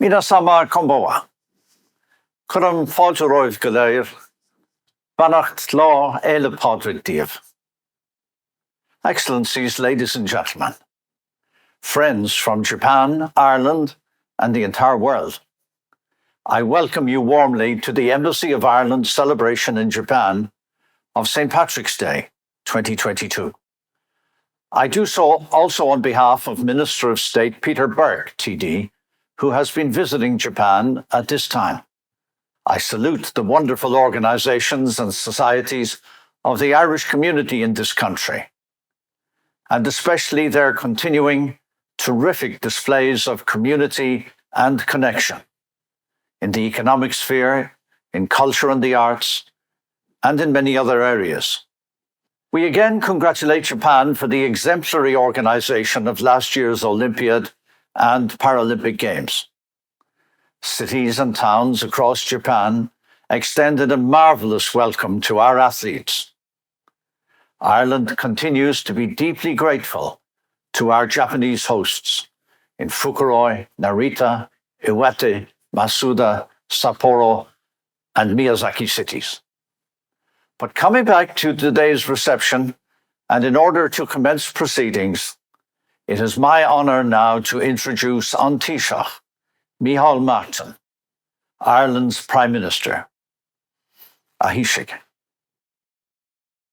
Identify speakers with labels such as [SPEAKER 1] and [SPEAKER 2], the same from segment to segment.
[SPEAKER 1] Minasama Komboa. Kurum fáilte roimh go léir, Bannacht lá éile Padraig Díobh. Excellencies, ladies and gentlemen, friends from Japan, Ireland, and the entire world, I welcome you warmly to the Embassy of Ireland's celebration in Japan of St. Patrick's Day 2022. I do so also on behalf of Minister of State Peter Burke, TD, who has been visiting Japan at this time. I salute the wonderful organizations and societies of the Irish community in this country, and especially their continuing terrific displays of community and connection in the economic sphere, in culture and the arts, and in many other areas. We again congratulate Japan for the exemplary organization of last year's Olympiad and Paralympic Games. Cities and towns across Japan extended a marvelous welcome to our athletes. Ireland continues to be deeply grateful to our Japanese hosts in Fukuroi, Narita, Iwate, Masuda, Sapporo, and Miyazaki cities. But coming back to today's reception, and in order to commence proceedings, it is my honor now to introduce An Taoiseach, Micheál Martin, Ireland's Prime Minister. Ahishig.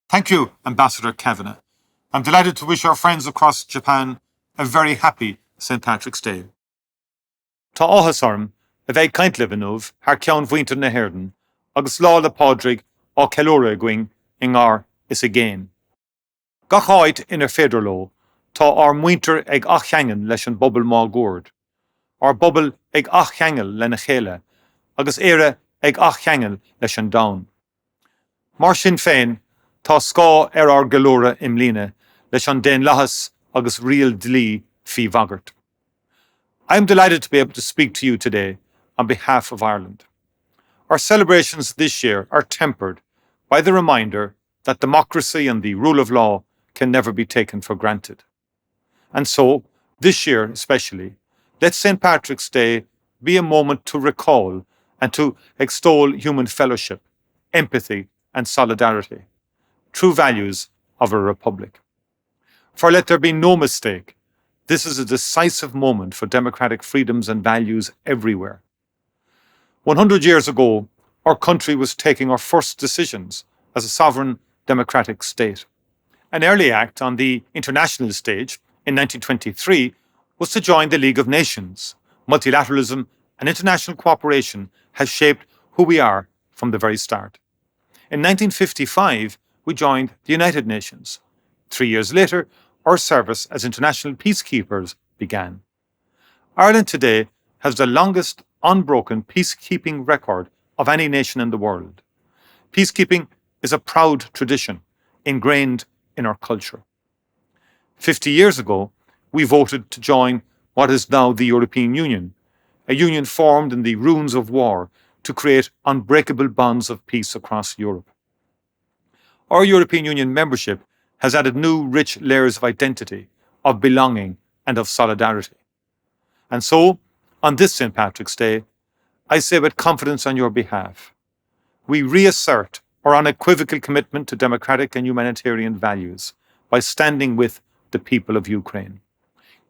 [SPEAKER 2] Thank you, Ambassador Kavanagh. I'm delighted to wish our friends across Japan a very happy St. Patrick's Day. Tá áthas orm a bheith caint livanúh haar ceann bhuintir na hÉirden, agus lá le Pádraig á ceiliúradh going I ngár is a géin. Gach áit inar féidir ló, tá ár muintir ag ach cheangan leis an bobal má gúrd. Ár bobal ag ach cheangal le na chéile, agus éire ag ach cheangal leis an domhan. Mar sin féin, tá scá ár geiliúradh imlíne leis an déan leathas agus rial dlí fí bhagart. I am delighted to be able to speak to you today on behalf of Ireland. Our celebrations this year are tempered by the reminder that democracy and the rule of law can never be taken for granted. And so, this year especially, let St. Patrick's Day be a moment to recall and to extol human fellowship, empathy, and solidarity, true values of a republic. For let there be no mistake, this is a decisive moment for democratic freedoms and values everywhere. 100 years ago, our country was taking our first decisions as a sovereign democratic state. An early act on the international stage in 1923 was to join the League of Nations. Multilateralism and international cooperation has shaped who we are from the very start. In 1955, we joined the United Nations. 3 years later, our service as international peacekeepers began. Ireland today has the longest unbroken peacekeeping record of any nation in the world. Peacekeeping is a proud tradition ingrained in our culture. 50 years ago, we voted to join what is now the European Union, a union formed in the ruins of war to create unbreakable bonds of peace across Europe. Our European Union membership has added new rich layers of identity, of belonging, and of solidarity. And so, on this St. Patrick's Day, I say with confidence on your behalf, we reassert our unequivocal commitment to democratic and humanitarian values by standing with the people of Ukraine.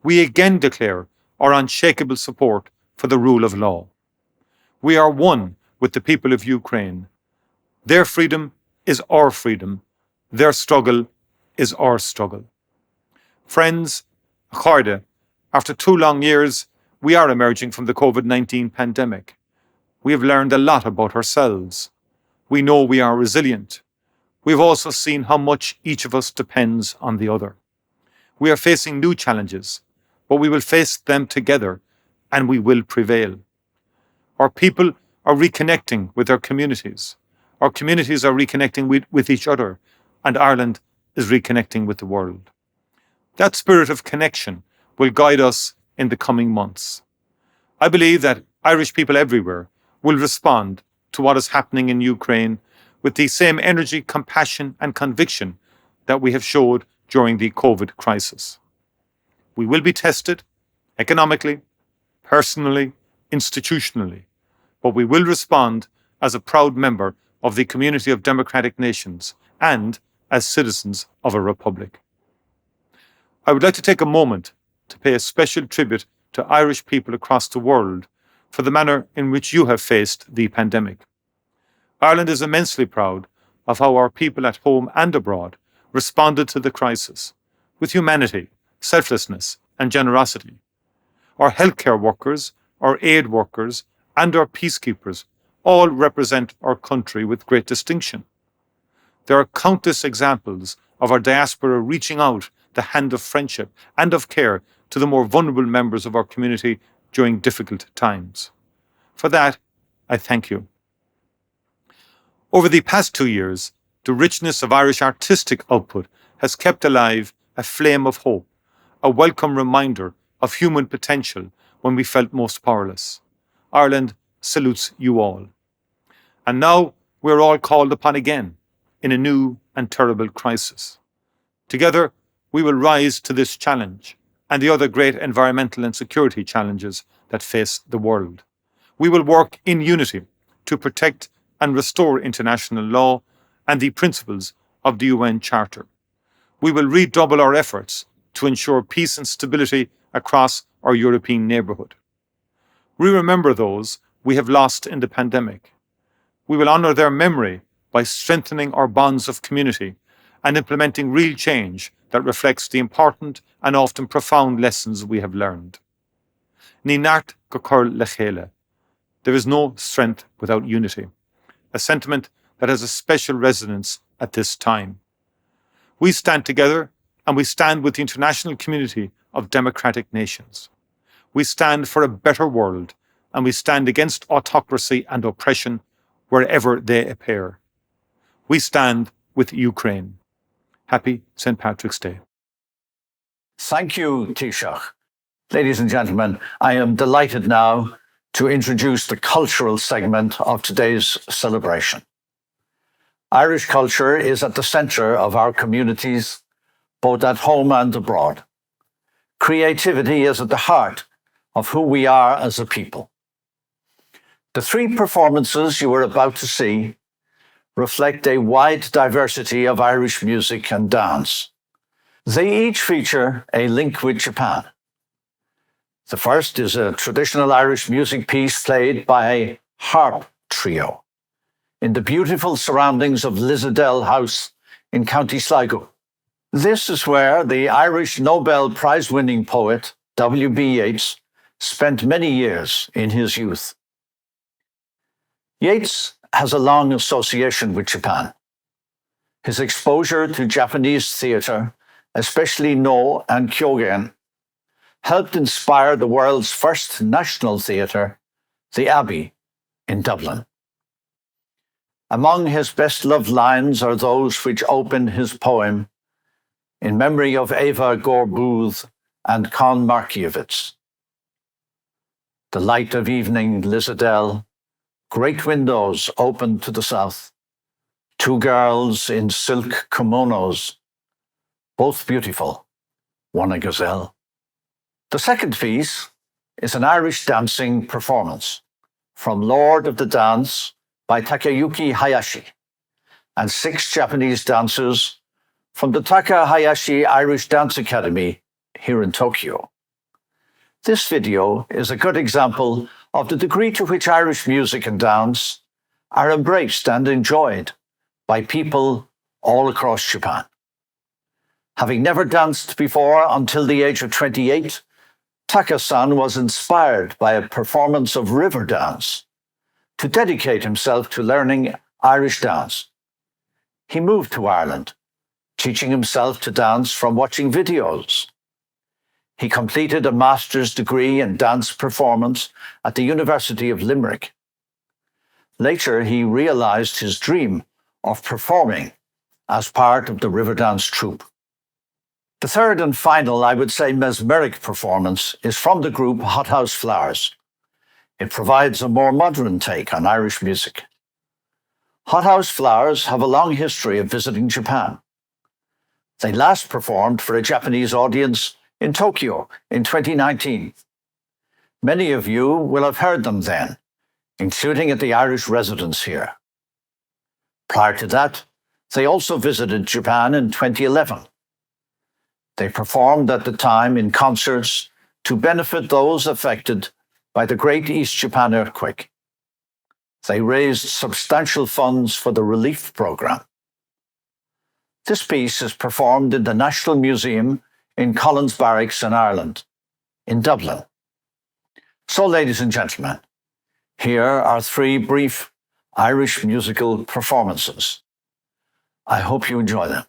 [SPEAKER 2] We again declare our unshakable support for the rule of law. We are one with the people of Ukraine. Their freedom is our freedom. Their struggle is our struggle. Friends, Cháirde, after 2 long years, we are emerging from the COVID-19 pandemic. We have learned a lot about ourselves. We know we are resilient. We've also seen how much each of us depends on the other. We are facing new challenges, but we will face them together and we will prevail. Our people are reconnecting with their communities. Our communities are reconnecting with each other, and Ireland is reconnecting with the world. That spirit of connection will guide us in the coming months. I believe that Irish people everywhere will respond to what is happening in Ukraine with the same energy, compassion, and conviction that we have showed during the COVID crisis. We will be tested economically, personally, institutionally, but we will respond as a proud member of the community of democratic nations and as citizens of a republic. I would like to take a moment to pay a special tribute to Irish people across the world for the manner in which you have faced the pandemic. Ireland is immensely proud of how our people at home and abroad responded to the crisis with humanity, selflessness, and generosity. Our healthcare workers, our aid workers, and our peacekeepers all represent our country with great distinction. There are countless examples of our diaspora reaching out the hand of friendship and of care to the more vulnerable members of our community during difficult times. For that, I thank you. Over the past 2 years, the richness of Irish artistic output has kept alive a flame of hope, a welcome reminder of human potential when we felt most powerless. Ireland salutes you all. And now we're all called upon again in a new and terrible crisis. Together, we will rise to this challenge and the other great environmental and security challenges that face the world. We will work in unity to protect and restore international law and the principles of the UN Charter. We will redouble our efforts to ensure peace and stability across our European neighbourhood. We remember those we have lost in the pandemic. We will honour their memory by strengthening our bonds of community and implementing real change that reflects the important and often profound lessons we have learned. Ní neart go cur le chéile. There is no strength without unity, a sentiment that has a special resonance at this time. We stand together and we stand with the international community of democratic nations. We stand for a better world and we stand against autocracy and oppression wherever they appear. We stand with Ukraine. Happy St. Patrick's Day.
[SPEAKER 1] Thank you, Taoiseach. Ladies and gentlemen, I am delighted now to introduce the cultural segment of today's celebration. Irish culture is at the centre of our communities, both at home and abroad. Creativity is at the heart of who we are as a people. The 3 performances you are about to see reflect a wide diversity of Irish music and dance. They each feature a link with Japan. The first is a traditional Irish music piece played by a harp trio in the beautiful surroundings of Lissadell House in County Sligo. This is where the Irish Nobel Prize-winning poet W.B. Yeats spent many years in his youth. Yeats has a long association with Japan. His exposure to Japanese theatre, especially No and Kyogen, helped inspire the world's first national theatre, the Abbey, in Dublin. Among his best-loved lines are those which open his poem in memory of Eva Gore-Booth and Con Markievicz. The light of evening, Lissadell, great windows open to the south, 2 girls in silk kimonos, both beautiful, one a gazelle. The second piece is an Irish dancing performance from Lord of the Dance by Takayuki Hayashi and 6 Japanese dancers from the Takahashi Irish Dance Academy here in Tokyo. This video is a good example of the degree to which Irish music and dance are embraced and enjoyed by people all across Japan. Having never danced before until the age of 28, Taka-san was inspired by a performance of river dance to dedicate himself to learning Irish dance. He moved to Ireland, teaching himself to dance from watching videos. He completed a master's degree in dance performance at the University of Limerick. Later, he realized his dream of performing as part of the river dance troupe. The third and final, I would say, mesmeric performance is from the group Hothouse Flowers. It provides a more modern take on Irish music. Hothouse Flowers have a long history of visiting Japan. They last performed for a Japanese audience in Tokyo in 2019. Many of you will have heard them then, including at the Irish residence here. Prior to that, they also visited Japan in 2011. They performed at the time in concerts to benefit those affected by the Great East Japan earthquake. They raised substantial funds for the relief program. This piece is performed in the National Museum in Collins Barracks in Ireland, in Dublin. So, ladies and gentlemen, here are 3 brief Irish musical performances. I hope you enjoy them.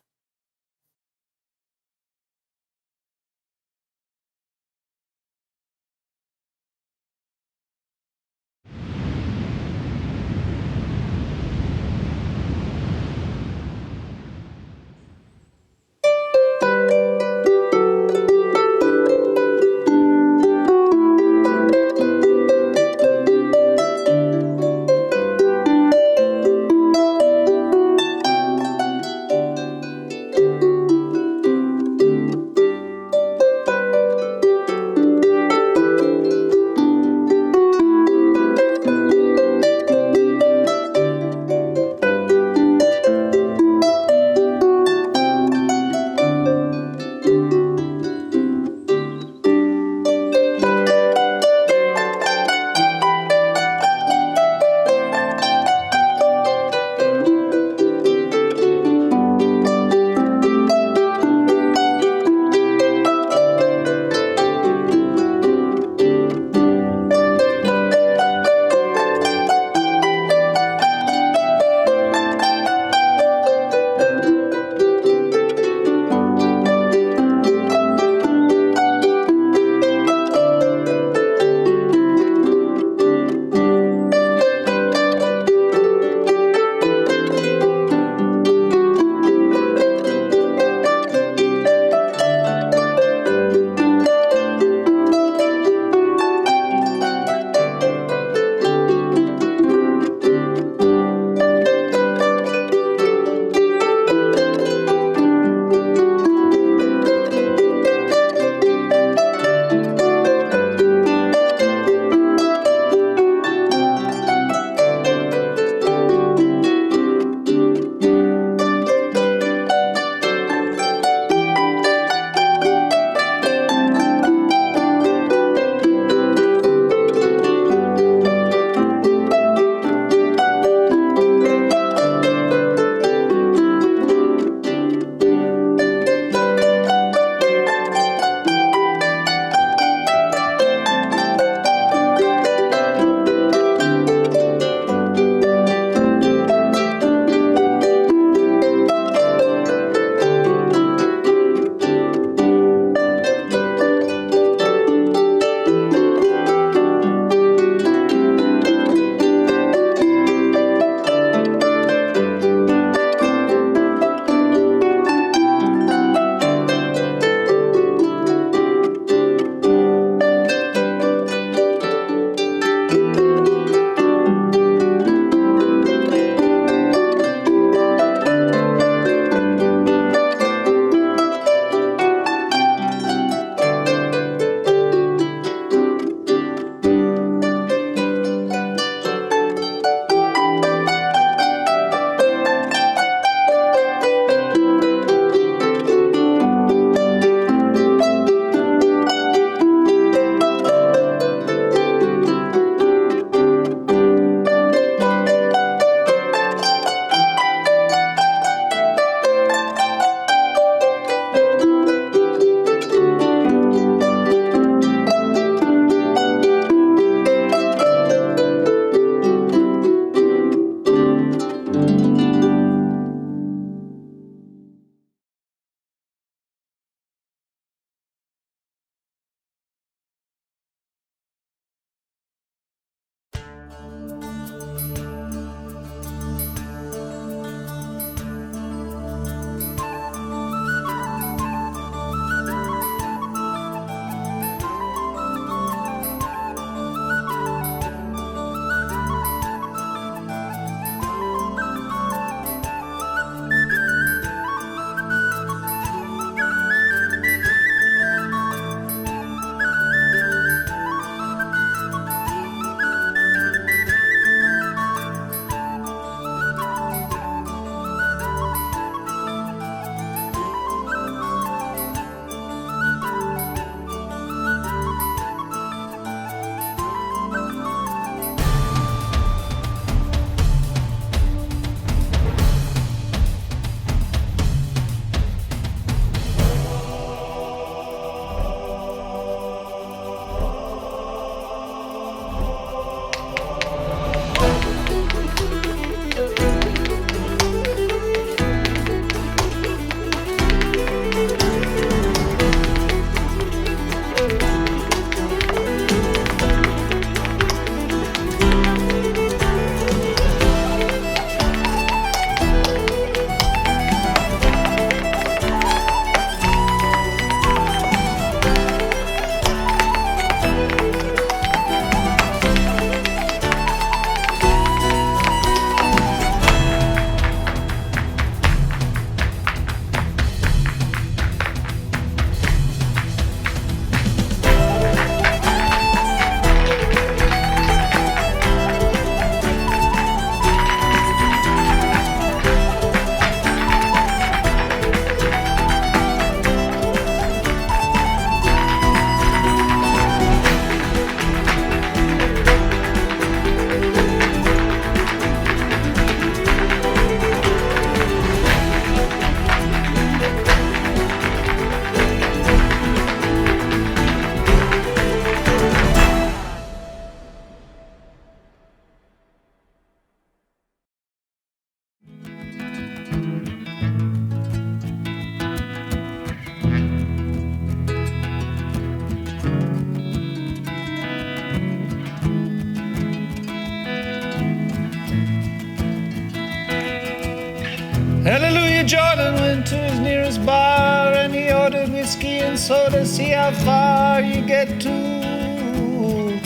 [SPEAKER 3] Hallelujah, Jordan went to his nearest bar and he ordered whiskey and soda. See how far you get to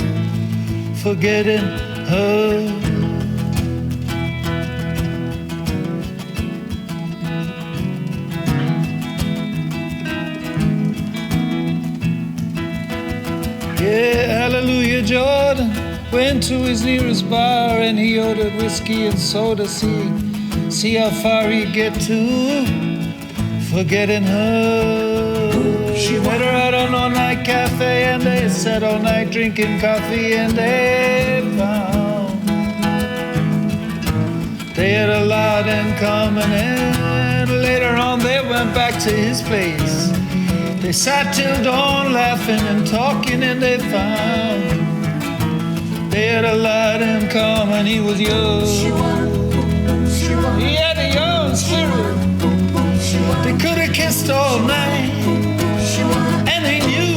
[SPEAKER 3] forgetting her. Yeah, hallelujah, Jordan went to his nearest bar and he ordered whiskey and soda. See how far he get to forgetting her. She met her at an all-night cafe and they sat all night drinking coffee and they found they had a lot in common. And later on they went back to his place. They sat till dawn laughing and talking and they found they had a lot in common. He was young, he had a young spirit. They could have kissed all night and they knew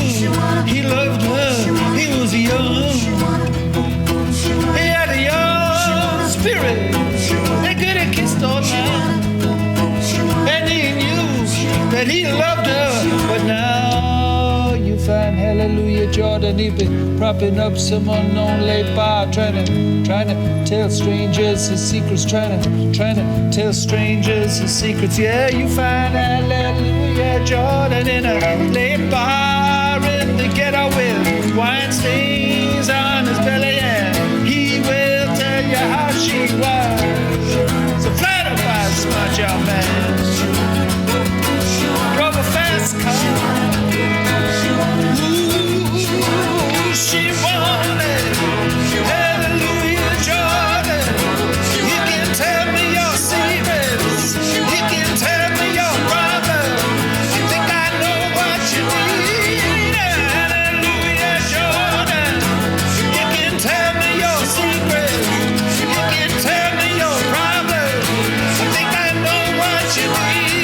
[SPEAKER 3] he loved her. He was young, he had a young spirit. They could have kissed all night and he knew that he loved her. But now you find hallelujah Jordan, he been propping up some unknown late bar, trying to tell strangers his secrets, trying to tell strangers his secrets. Yeah, you find hallelujah Jordan in a late bar in the ghetto with wine stains on his belly, and he will tell you how she was. So flat up by a smart young man, drove a fast car. Ooh, she wanted hallelujah Jordan. You can tell me your secrets, you can tell me your problems. I think I know what you need. Hallelujah Jordan. You can tell me your secrets, you can tell me your problems. I think I know what you need.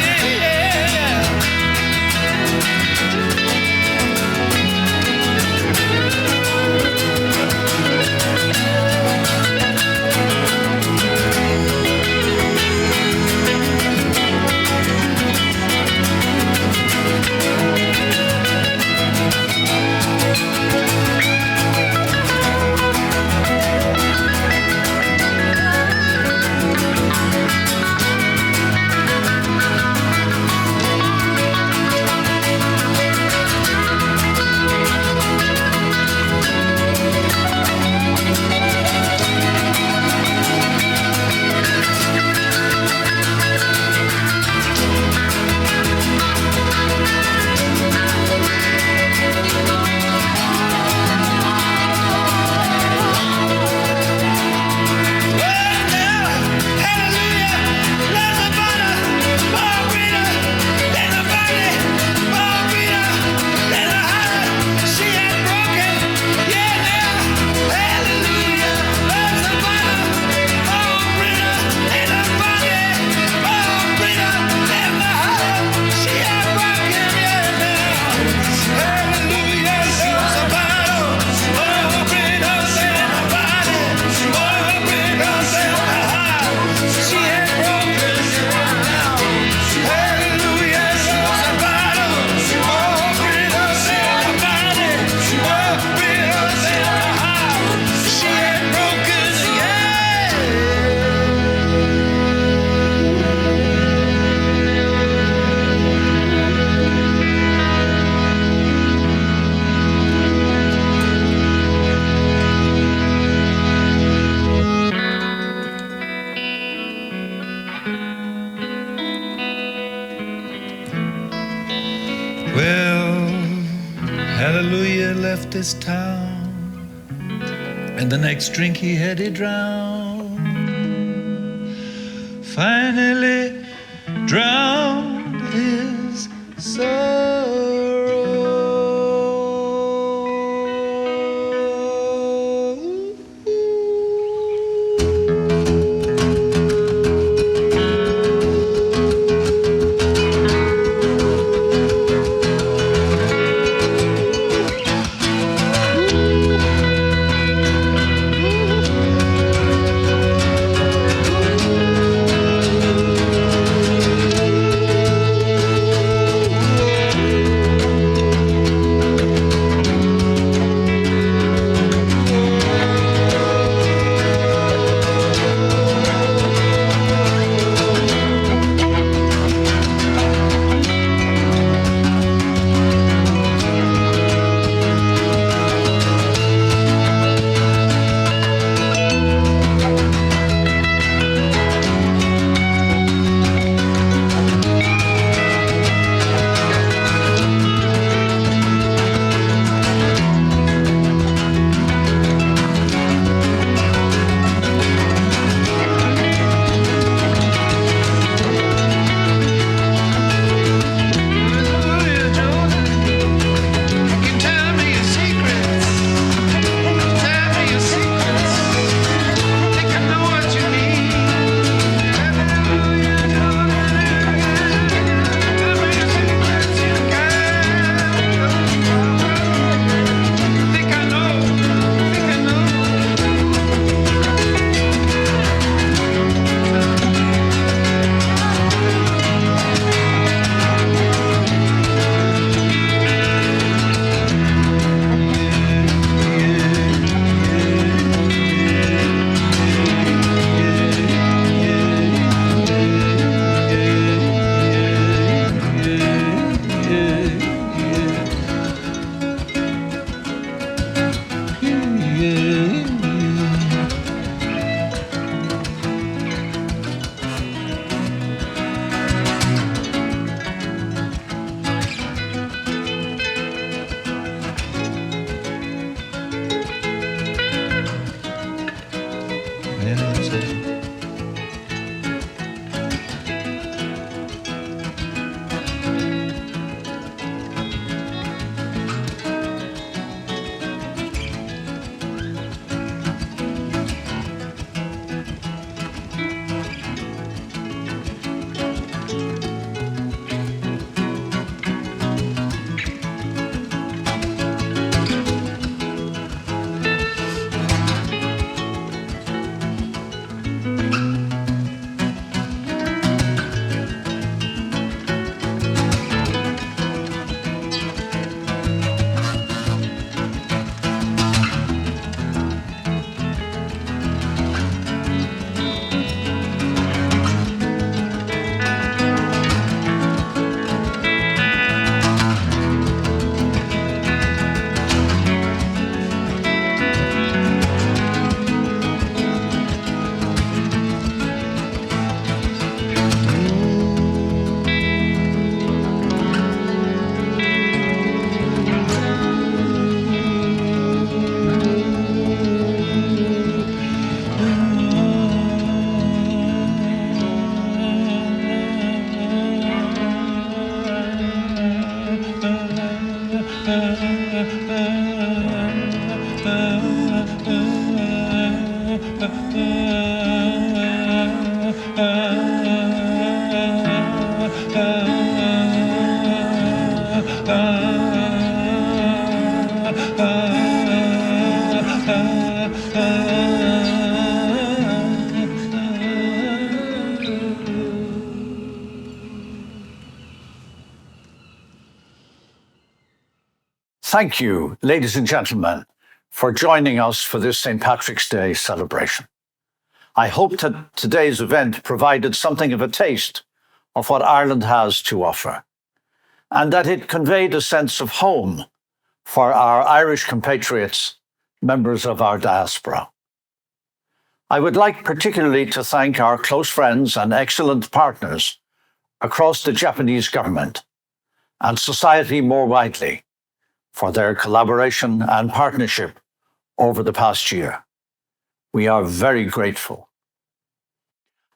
[SPEAKER 3] Hallelujah left this town, and the next drink he had he drowned. Finally drowned his sorrow.
[SPEAKER 1] Thank you, ladies and gentlemen, for joining us for this St. Patrick's Day celebration. I hope that today's event provided something of a taste of what Ireland has to offer, and that it conveyed a sense of home for our Irish compatriots, members of our diaspora. I would like particularly to thank our close friends and excellent partners across the Japanese government and society more widely for their collaboration and partnership over the past year. We are very grateful.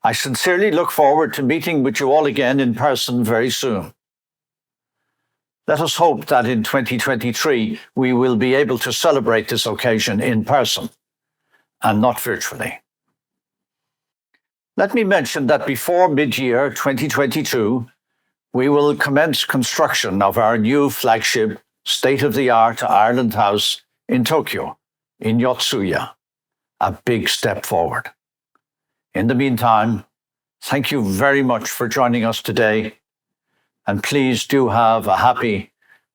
[SPEAKER 1] I sincerely look forward to meeting with you all again in person very soon. Let us hope that in 2023 we will be able to celebrate this occasion in person and not virtually. Let me mention that before mid-year 2022, we will commence construction of our new flagship state-of-the-art Ireland House in Tokyo, in Yotsuya, a big step forward. In the meantime, thank you very much for joining us today, and please do have a happy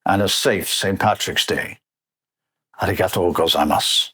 [SPEAKER 1] and a safe St. Patrick's Day. Arigatou gozaimasu.